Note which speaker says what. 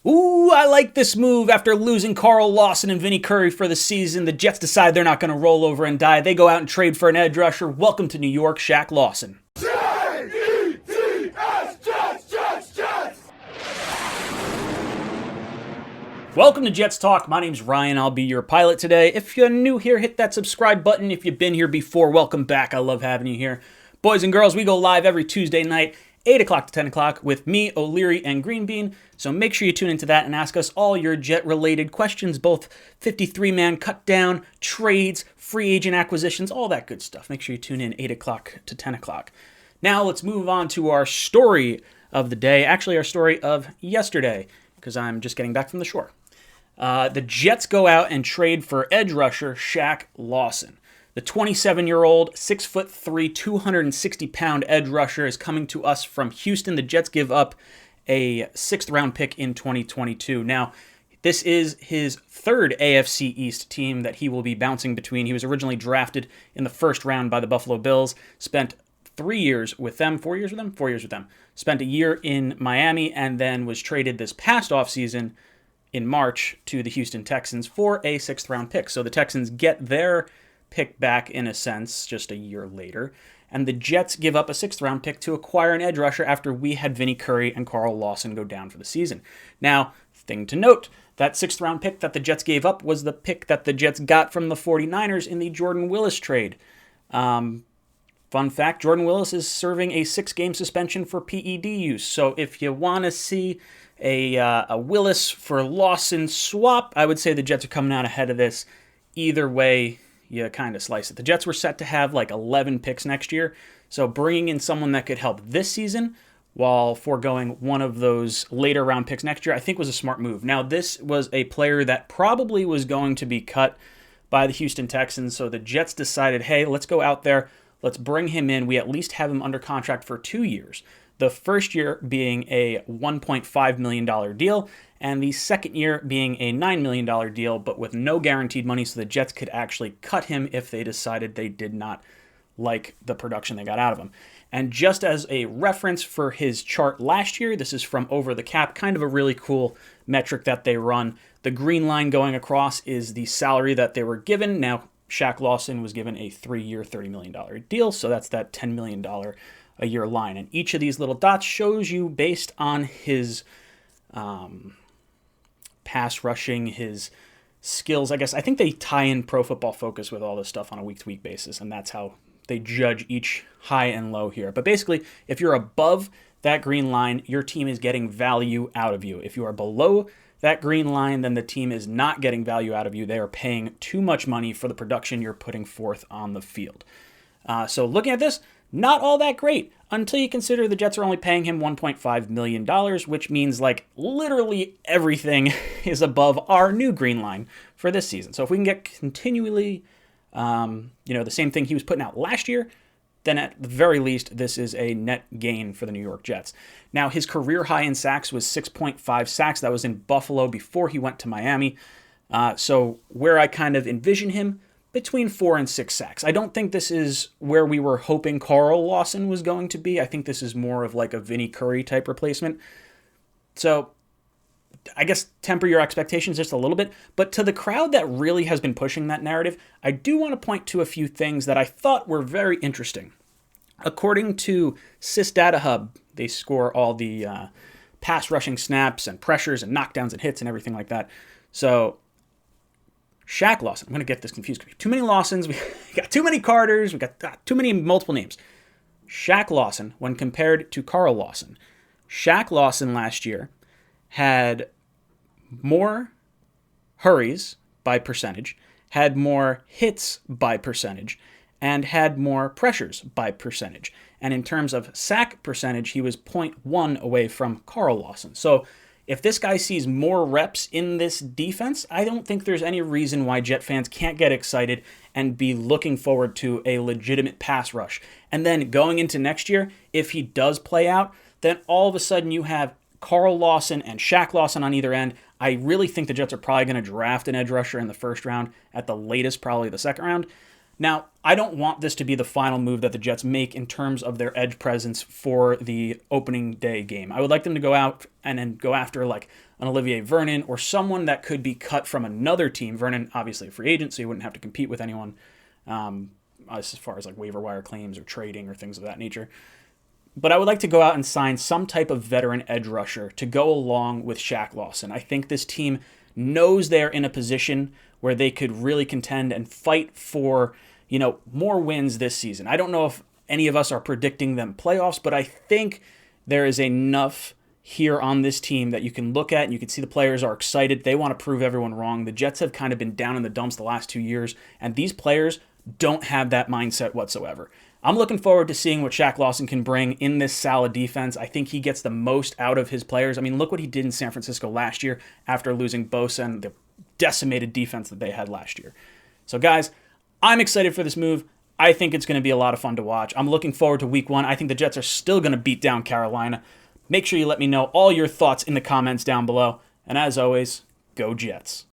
Speaker 1: Ooh, I like this move. After losing Kalo Lawson and Vinny Curry for the season, the Jets decide they're not going to roll over and die. They go out and trade for an edge rusher. Welcome to New York, Shaq Lawson. Jets! Welcome to Jets Talk. My name's Ryan. I'll be your pilot today. If you're new here, hit that subscribe button. If you've been here before, welcome back. I love having you here. Boys and girls, we go live every Tuesday night, 8 o'clock to 10 o'clock with me, O'Leary, and Greenbean. So make sure you tune into that and ask us all your Jet-related questions, both 53-man cut down, trades, free agent acquisitions, all that good stuff. Make sure you tune in 8 o'clock to 10 o'clock. Now let's move on to our story of the day. Actually, our story of yesterday, because I'm just getting back from the shore. The Jets go out and trade for edge rusher Shaq Lawson. The 27-year-old, 6'3", 260-pound edge rusher is coming to us from Houston. The Jets give up a 6th-round pick in 2022. Now, this is his third AFC East team that he will be bouncing between. He was originally drafted in the first round by the Buffalo Bills, spent 3 years with them, 4 years with them? 4 years with them. Spent a year in Miami, and then was traded this past offseason in March to the Houston Texans for a 6th-round pick. So the Texans get their pick back in a sense just a year later, and the Jets give up a 6th-round pick to acquire an edge rusher after we had Vinny Curry and Kalo Lawson go down for the season. Now, thing to note, that 6th-round pick that the Jets gave up was the pick that the Jets got from the 49ers in the Jordan Willis trade. Fun fact, Jordan Willis is serving a 6-game suspension for PED use, so if you want to see a Willis for Lawson swap, I would say the Jets are coming out ahead of this. Either way, you kind of slice it. The Jets were set to have like 11 picks next year, so bringing in someone that could help this season while foregoing one of those later round picks next year, I think was a smart move. Now, this was a player that probably was going to be cut by the Houston Texans, so the Jets decided, hey, let's go out there, let's bring him in. We at least have him under contract for 2 years. The first year being a $1.5 million deal, and the second year being a $9 million deal, but with no guaranteed money, so the Jets could actually cut him if they decided they did not like the production they got out of him. And just as a reference for his chart last year, this is from Over the Cap, kind of a really cool metric that they run. The green line going across is the salary that they were given. Now, Shaq Lawson was given a 3-year, $30 million deal, so that's that $10 million a year line. And each of these little dots shows you based on his pass rushing, his skills. I think they tie in Pro Football Focus with all this stuff on a week-to-week basis, and that's how they judge each high and low here. But basically, if you're above that green line, your team is getting value out of you. If you are below that green line, then the team is not getting value out of you. They are paying too much money for the production you're putting forth on the field. So looking at this, not all that great until you consider the Jets are only paying him $1.5 million, which means like literally everything is above our new green line for this season. So if we can get continually, the same thing he was putting out last year, then at the very least, this is a net gain for the New York Jets. Now, his career high in sacks was 6.5 sacks. That was in Buffalo before he went to Miami. So where I kind of envision him, between 4 and 6 sacks. I don't think this is where we were hoping Kalo Lawson was going to be. I think this is more of like a Vinny Curry type replacement. So I guess temper your expectations just a little bit. But to the crowd that really has been pushing that narrative, I do want to point to a few things that I thought were very interesting. According to SysData Hub, they score all the pass rushing snaps and pressures and knockdowns and hits and everything like that. So Shaq Lawson. I'm going to get this confused. Too many Lawsons. We got too many Carters. We got too many multiple names. Shaq Lawson, when compared to Kalo Lawson. Shaq Lawson last year had more hurries by percentage, had more hits by percentage, and had more pressures by percentage. And in terms of sack percentage, he was 0.1 away from Kalo Lawson. So if this guy sees more reps in this defense, I don't think there's any reason why Jet fans can't get excited and be looking forward to a legitimate pass rush. And then going into next year, if he does play out, then all of a sudden you have Kalo Lawson and Shaq Lawson on either end. I really think the Jets are probably going to draft an edge rusher in the first round, at the latest probably the second round. Now, I don't want this to be the final move that the Jets make in terms of their edge presence for the opening day game. I would like them to go out and then go after like an Olivier Vernon or someone that could be cut from another team. Vernon, obviously a free agent, so he wouldn't have to compete with anyone as far as like waiver wire claims or trading or things of that nature. But I would like to go out and sign some type of veteran edge rusher to go along with Shaq Lawson. I think this team knows they're in a position where they could really contend and fight for, more wins this season. I don't know if any of us are predicting them playoffs, but I think there is enough here on this team that you can look at and you can see the players are excited. They want to prove everyone wrong. The Jets have kind of been down in the dumps the last 2 years, and these players don't have that mindset whatsoever. I'm looking forward to seeing what Shaq Lawson can bring in this solid defense. I think he gets the most out of his players. I mean, look what he did in San Francisco last year after losing Bosa and the decimated defense that they had last year. So, guys, I'm excited for this move. I think it's going to be a lot of fun to watch. I'm looking forward to week 1. I think the Jets are still going to beat down Carolina. Make sure you let me know all your thoughts in the comments down below. And as always, go Jets.